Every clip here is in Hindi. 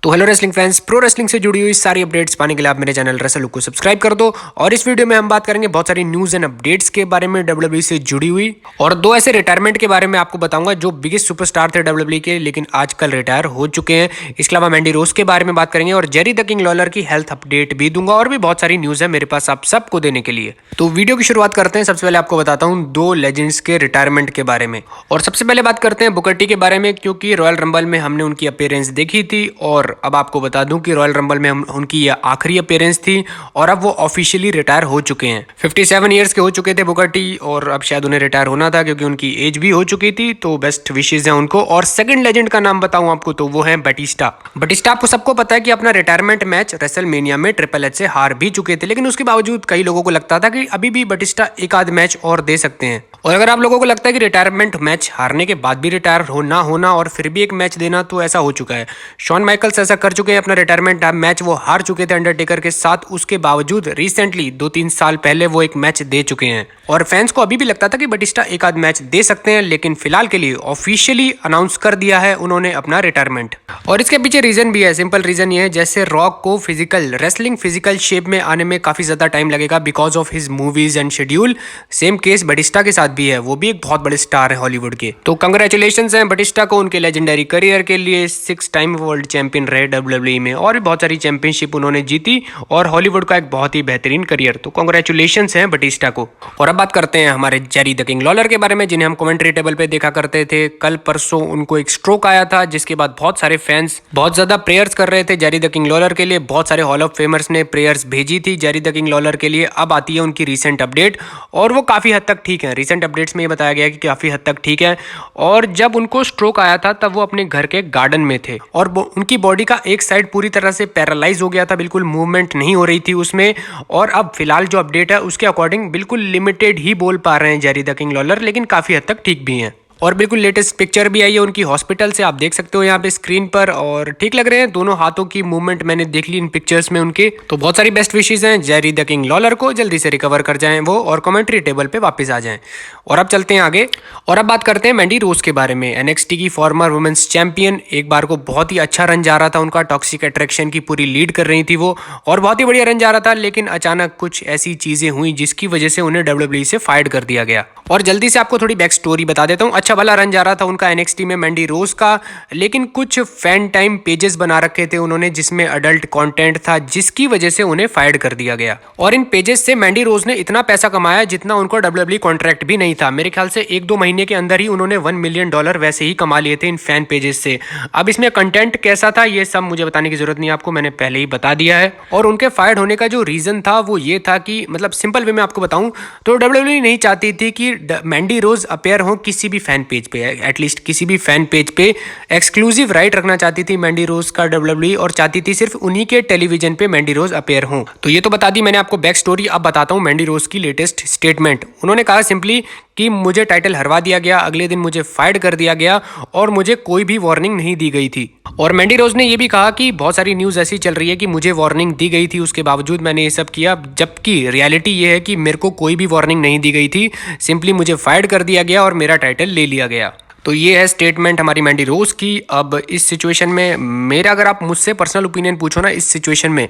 तो hello wrestling fans, pro wrestling से जुड़ी हुई सारी अपडेट्स पाने के लिए आप मेरे चैनल रेसल लुक को सब्सक्राइब कर दो। और इस वीडियो में हम बात करेंगे बहुत सारी न्यूज एंड अपडेट्स के बारे में डब्ल्यूडब्ल्यूई से जुड़ी हुई, और दो ऐसे रिटायरमेंट के बारे में आपको बताऊंगा जो बिगेस्ट सुपरस्टार थे डब्ल्यूडब्ल्यूई के लेकिन आजकल रिटायर हो चुके हैं। इसके अलावा मैंडी रोज के बारे में बात करेंगे और जेरी द किंग लॉलर की हेल्थ अपडेट भी दूंगा, और भी बहुत सारी न्यूज है मेरे पास आप सबको देने के लिए। तो वीडियो की शुरुआत करते हैं। सबसे पहले आपको बताता हूँ दो लेजेंड्स के रिटायरमेंट के बारे में, और सबसे पहले बात करते हैं बुकर टी के बारे में, क्योंकि रॉयल रंबल में हमने उनकी अपीयरेंस देखी थी और अब आपको बता दूं कि रॉयल रंबल में उनकी यह आखिरी अपीयरेंस थी और अब वो ऑफिशियली रिटायर हो चुके हैं। 57 इयर्स के हो चुके थे बुकर टी, और अब शायद उन्हें रिटायर होना था क्योंकि उनकी एज भी हो चुकी थी। तो बेस्ट विशेज है उनको। और सेकंड लेजेंड का नाम बताऊं आपको तो वो है बटिस्टा। बटिस्टा आपको सबको पता है कि अपना रिटायरमेंट मैच रेसलमेनिया में ट्रिपल एच से हार भी चुके थे, लेकिन उसके बावजूद कई लोगों को लगता था कि अभी भी बटिस्टा एक आध मैच और दे सकते हैं। और अगर आप लोगों को लगता है कि रिटायरमेंट मैच हारने के बाद भी रिटायर होना और फिर भी एक मैच देना, तो ऐसा हो चुका है। शॉन माइकल्स ऐसा कर चुके हैं, अपना रिटायरमेंट मैच वो हार चुके थे अंडरटेकर के साथ, उसके बावजूद रिसेंटली 2-3 साल पहले वो एक मैच दे चुके हैं। और फैंस को अभी भी लगता था कि बटिस्टा एक आध मैच दे सकते हैं, लेकिन फिलहाल के लिए ऑफिशियली अनाउंस कर दिया है उन्होंने अपना रिटायरमेंट। और इसके पीछे रीजन भी है, सिंपल रीजन ये है, जैसे रॉक को फिजिकल शेप में आने में काफी ज्यादा टाइम लगेगा because of his movies and schedule. Same case Batista के साथ भी है, वो भी एक बहुत बड़े स्टार है हॉलीवुड के। तो कंग्रेचुलेशंस हैं बटिस्टा को उनके लेजेंडरी करियर के लिए। 6 टाइम वर्ल्ड चैंपियन रहे डब्ल्यूडब्ल्यूई में, और भी बहुत सारी चैंपियनशिप उन्होंने जीती, और हॉलीवुड का एक बहुत ही बेहतरीन करियर। तो कांग्रेचुलेशंस हैं बटिस्टा को। और अब बात करते हैं हमारे जेरी द किंग लॉलर के बारे में, जिन्हें हम कमेंट्री टेबल पे देखा करते थे। कल परसों उनको एक स्ट्रोक आया था, जिसके बाद बहुत सारे फैंस बहुत ज्यादा प्रेयर्स कर रहे थे जेरी द किंग लॉलर के लिए। बहुत सारे हॉल ऑफ फेमर्स ने प्रेयर्स भेजी थी जेरी द किंग लॉलर के लिए। अब आती है उनकी रिसेंट अपडेट, और वो काफी हद तक ठीक है। रिसेंट अपडेट्स में ये बताया गया कि काफी हद तक ठीक है। और जब उनको स्ट्रोक आया था तब वो अपने घर के गार्डन में थे, और उनकी बॉडी का एक साइड पूरी तरह से पैरालाइज हो गया था, बिल्कुल मूवमेंट नहीं हो रही थी उसमें। और अब फिलहाल जो अपडेट है उसके अकॉर्डिंग बिल्कुल लिमिटेड ही बोल पा रहे हैं जेरी द किंग लॉलर, लेकिन काफी हद तक ठीक भी हैं। और बिल्कुल लेटेस्ट पिक्चर भी आई है उनकी हॉस्पिटल से, आप देख सकते हो यहाँ पे स्क्रीन पर, और ठीक लग रहे हैं। दोनों हाथों की मूवमेंट मैंने देख ली इन पिक्चर्स में उनके। तो बहुत सारी बेस्ट विशेज हैं जेरी द किंग लॉलर को, जल्दी से रिकवर कर जाएं वो और कमेंट्री टेबल पे वापस आ जाएं। और अब चलते हैं आगे, और अब बात करते हैं मैंडी रोज के बारे में। एनएक्सटी की फॉर्मर वुमेन्स चैंपियन, एक बार को बहुत ही अच्छा रन जा रहा था उनका, टॉक्सिक अट्रैक्शन की पूरी लीड कर रही थी वो, और बहुत ही बढ़िया रन जा रहा था। लेकिन अचानक कुछ ऐसी चीजें हुई जिसकी वजह से उन्हें डब्ल्यूडब्ल्यूई से फायर कर दिया गया। और जल्दी से आपको थोड़ी बैक स्टोरी बता देता हूँ। अच्छा भला रन जा रहा था उनका एनएक्सटी में मैंडी रोज का, लेकिन कुछ फैन टाइम पेजेस बना रखे थे उन्होंने जिसमें अडल्ट कंटेंट था, जिसकी वजह से उन्हें फायर कर दिया गया। और इन पेजेस से मैंडी रोज ने इतना पैसा कमाया जितना उनको डब्ल्यूडब्ल्यूई कॉन्ट्रैक्ट भी नहीं था। मेरे ख्याल से 1-2 महीने के अंदर ही उन्होंने $1 मिलियन वैसे ही कमा लिए थे इन फैन पेजेस से। अब इसमें कंटेंट कैसा था ये सब मुझे बताने की जरूरत नहीं, आपको मैंने पहले ही बता दिया है। और उनके फायर होने का जो रीजन था वो ये था कि, मतलब सिंपल वे में आपको बताऊं तो डब्ल्यूडब्ल्यूई नहीं चाहती थी कि मैंडी रोज अपीयर हो किसी भी फैन पेज पे, एटलीस्ट किसी भी फैन पेज पे एक्सक्लूसिव राइट रखना चाहती थी मैंडी रोज का डब्ल्यूडब्ल्यूई, और चाहती थी सिर्फ उन्हीं के टेलीविजन पे मैंडी रोज अपीयर हो। तो ये तो बता दी मैंने आपको बैक स्टोरी। अब बताता हूँ मैंडी रोज की लेटेस्ट स्टेटमेंट। उन्होंने कहा सिंपली कि मुझे टाइटल हरवा दिया गया, अगले दिन मुझे फायर कर दिया गया, और मुझे कोई भी वार्निंग नहीं दी गई थी। और मैंडी रोज ने यह भी कहा कि बहुत सारी न्यूज ऐसी चल रही है कि मुझे वार्निंग दी गई थी, उसके बावजूद मैंने ये सब किया, जबकि रियलिटी ये है कि मेरे को कोई भी वार्निंग नहीं दी गई थी, सिंपली मुझे फायर कर दिया गया और मेरा टाइटल ले लिया गया। तो ये है स्टेटमेंट हमारी मैंडी रोज की। अब इस सिचुएशन में मेरा, अगर आप मुझसे पर्सनल ओपिनियन पूछो ना इस सिचुएशन में,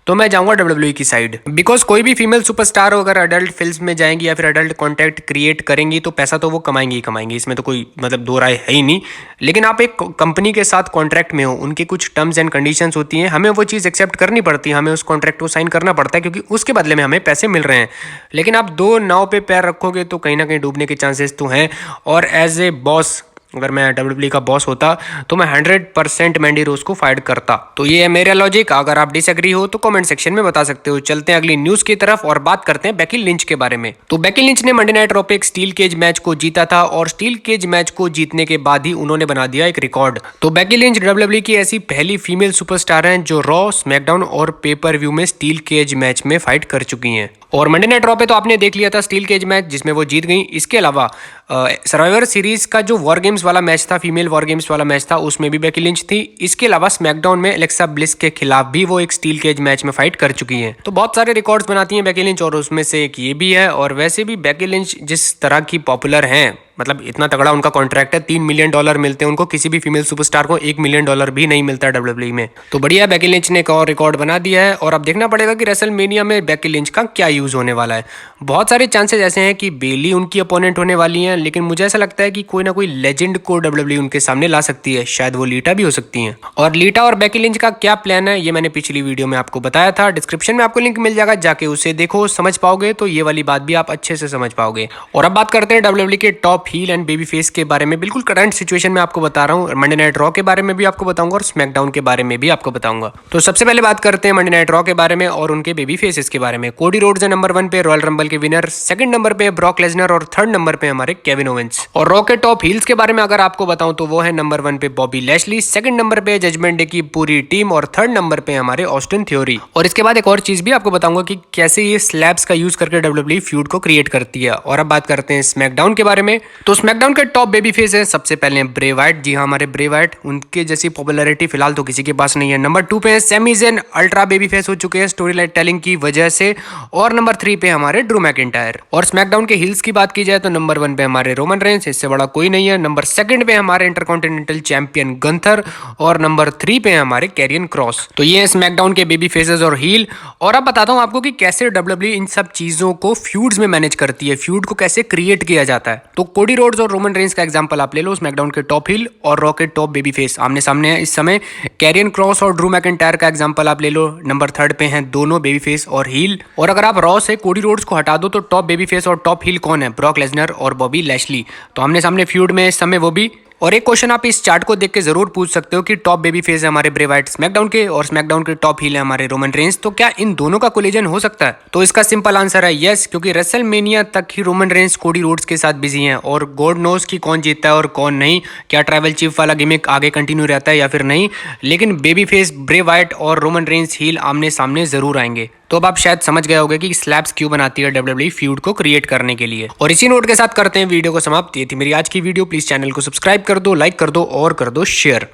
तो मैं जाऊंगा डब्ल्यूडब्ल्यूई की साइड। बिकॉज कोई भी फीमेल सुपरस्टार हो अगर अडल्ट फिल्म में जाएंगी या फिर अडल्ट कॉन्टेंट क्रिएट करेंगी तो पैसा तो वो कमाएंगी ही कमाएंगी, इसमें तो कोई मतलब दो राय है ही नहीं। लेकिन आप एक कंपनी के साथ कॉन्ट्रैक्ट में हो, उनके कुछ टर्म्स एंड कंडीशंस होती हैं, हमें वो चीज़ एक्सेप्ट करनी पड़ती है, हमें उस कॉन्ट्रैक्ट को साइन करना पड़ता है, क्योंकि उसके बदले में हमें पैसे मिल रहे हैं। लेकिन आप दो नाव पे पैर रखोगे तो कहीं ना कहीं डूबने के चांसेस तो हैं। और एज ए बॉस, अगर मैं डब्ल्यूडब्ल्यूई का बॉस होता तो मैं 100% मैंडी रोज को फायर करता। तो ये है मेरा लॉजिक। अगर आप डिसएग्री हो तो कमेंट सेक्शन में बता सकते हो। चलते हैं अगली न्यूज की तरफ और बात करते हैं बेकी लिंच के बारे में। तो बेकी लिंच ने मंडे नाइट रॉ पे एक स्टील केज मैच को जीता था, और स्टील केज मैच को जीतने के बाद ही उन्होंने बना दिया एक रिकॉर्ड। तो बेकी लिंच डब्ल्यूडब्ल्यूई की ऐसी पहली फीमेल सुपरस्टार हैं जो रॉ, स्मैकडाउन और पेपर व्यू में स्टील केज मैच में फाइट कर चुकी हैं। और मंडे नाइट रॉ पे तो आपने देख लिया था स्टील केज मैच, जिसमें वो जीत गई। इसके अलावा सर्वाइवर सीरीज का जो वॉर गेम्स वाला मैच था, फीमेल वॉर गेम्स वाला मैच था, उसमें भी बेकी लिंच थी। इसके अलावा स्मैकडाउन में एलेक्सा ब्लिस के खिलाफ भी वो एक स्टील केज मैच में फाइट कर चुकी हैं। तो बहुत सारे रिकॉर्ड्स बनाती हैं बेकी लिंच, और उसमें से एक ये भी है। और वैसे भी बेकी लिंच जिस तरह की पॉपुलर हैं, मतलब इतना तगड़ा उनका कॉन्ट्रैक्ट है, $3 मिलियन मिलते हैं उनको। किसी भी फीमेल सुपरस्टार को $1 मिलियन भी नहीं मिलता है WWE में। तो बढ़िया, बेकी लिंच ने एक और रिकॉर्ड बना दिया है और अब देखना पड़ेगा कि रेसलमेनिया में बेकी लिंच का क्या यूज होने वाला है। बहुत सारे चांसेस ऐसे हैं कि बेली उनकी अपोनेंट होने वाली हैं, लेकिन मुझे ऐसा लगता है कि कोई ना कोई लेजेंड को WWE उनके सामने ला सकती है। शायद वो लीटा भी हो सकती हैं। और लीटा और बेकी लिंच का क्या प्लान है ये मैंने पिछली वीडियो में आपको बताया था। डिस्क्रिप्शन में आपको लिंक मिल जाएगा, जाके उसे देखो, समझ पाओगे तो ये वाली बात भी आप अच्छे से समझ पाओगे। और अब बात करते हैं WWE के top heel and baby face के बारे में। बिल्कुल करंट सिचुएशन में आपको बता रहा हूँ। मंडे नाइट रॉ के बारे में भी आपको बताऊंगा और स्मैकडाउन के बारे में भी आपको बताऊंगा। तो सबसे पहले बात करते हैं मंडे नाइट रॉ के बारे में और उनके बेबी फेसेस के बारे में। कोडी रोड्स है नंबर 1 पे, रॉयल रंबल के विनर। सेकंड नंबर पे ब्रॉक लेसनर और थर्ड नंबर पे हमारे केविन ओवेंस। और रॉ के टॉप हील्स के बारे में अगर आपको बताऊं तो वो है नंबर 1 पे बॉबी लैशली, सेकंड नंबर पे जजमेंट डे की पूरी टीम और थर्ड नंबर पे हमारे ऑस्टिन थ्योरी। और इसके बाद एक और चीज भी आपको बताऊंगा कि कैसे ये स्लैब्स का यूज करके WWE फ्यूड को क्रिएट करती है। और अब बात करते हैं स्मैकडाउन के बारे में। तो स्मैकडाउन के टॉप बेबी फेस है सबसे पहले ब्रे वाइट। जी हाँ, हमारे ब्रे वाइट, उनके जैसी पॉपुलैरिटी फिलहाल तो किसी के पास नहीं है। नंबर 2 पे है Sami Zayn, ultra baby face हो चुके हैं स्टोरी लाइन टेलिंग की वजह से। और नंबर 3 पे हमारे ड्रू मैकिंटायर। और स्मैकडाउन के हील्स की बात की जाए तो नंबर 1 पे हमारे रोमन रेंस, इससे बड़ा कोई नहीं है। नंबर 2 पे हमारे इंटरकॉन्टिनेंटल चैंपियन गंथर और नंबर 3 पे हमारे कैरियन क्रॉस। तो ये है स्मैकडाउन के बेबी फेसेस और हील। और अब बताता हूँ आपको कि कैसे WWE इन सब चीजों को फ्यूड्स में मैनेज करती है, फ्यूड को कैसे क्रिएट किया जाता है। तो कोडी रोड्स और रोमन रेंस का एग्जांपल आप ले लो, स्मैकडाउन के टॉप हील और रॉ के टॉप बेबी फेस आमने सामने है इस समय। कैरियन क्रॉस और ड्रू मैकिंटायर का एग्जांपल आप ले लो, नंबर 3 पे हैं दोनों बेबी फेस और हील। और अगर आप रॉ से कोडी रोड्स को हटा दो तो टॉप बेबी फेस और टॉप हील कौन है? ब्रॉक लेसनर और बॉबी लैशली। तो आमने सामने फ्यूड में इस समय वो भी। और एक क्वेश्चन आप इस चार्ट को देख के जरूर पूछ सकते हो कि टॉप बेबी फेस है हमारे ब्रे वाइट स्मैकडाउन के और स्मैकडाउन के टॉप हील है हमारे रोमन रेंस, तो क्या इन दोनों का कोलिजन हो सकता है? तो इसका सिंपल आंसर है यस, क्योंकि रेसलमेनिया तक ही रोमन रेंस कोडी रोड्स के साथ बिजी हैं और गॉड नोस की कौन जीतता है और कौन नहीं। क्या ट्राइबल चीफ वाला गिमिक आगे कंटिन्यू रहता है या फिर नहीं, लेकिन बेबी फेस ब्रे वाइट और रोमन रेंस हील आमने सामने जरूर आएंगे। तो अब आप शायद समझ गए होंगे कि स्लैब्स क्यों बनाती है WWE फ्यूड को क्रिएट करने के लिए। और इसी नोट के साथ करते हैं वीडियो को समाप्त। ये थी मेरी आज की वीडियो। प्लीज चैनल को सब्सक्राइब कर दो, लाइक कर दो और कर दो शेयर।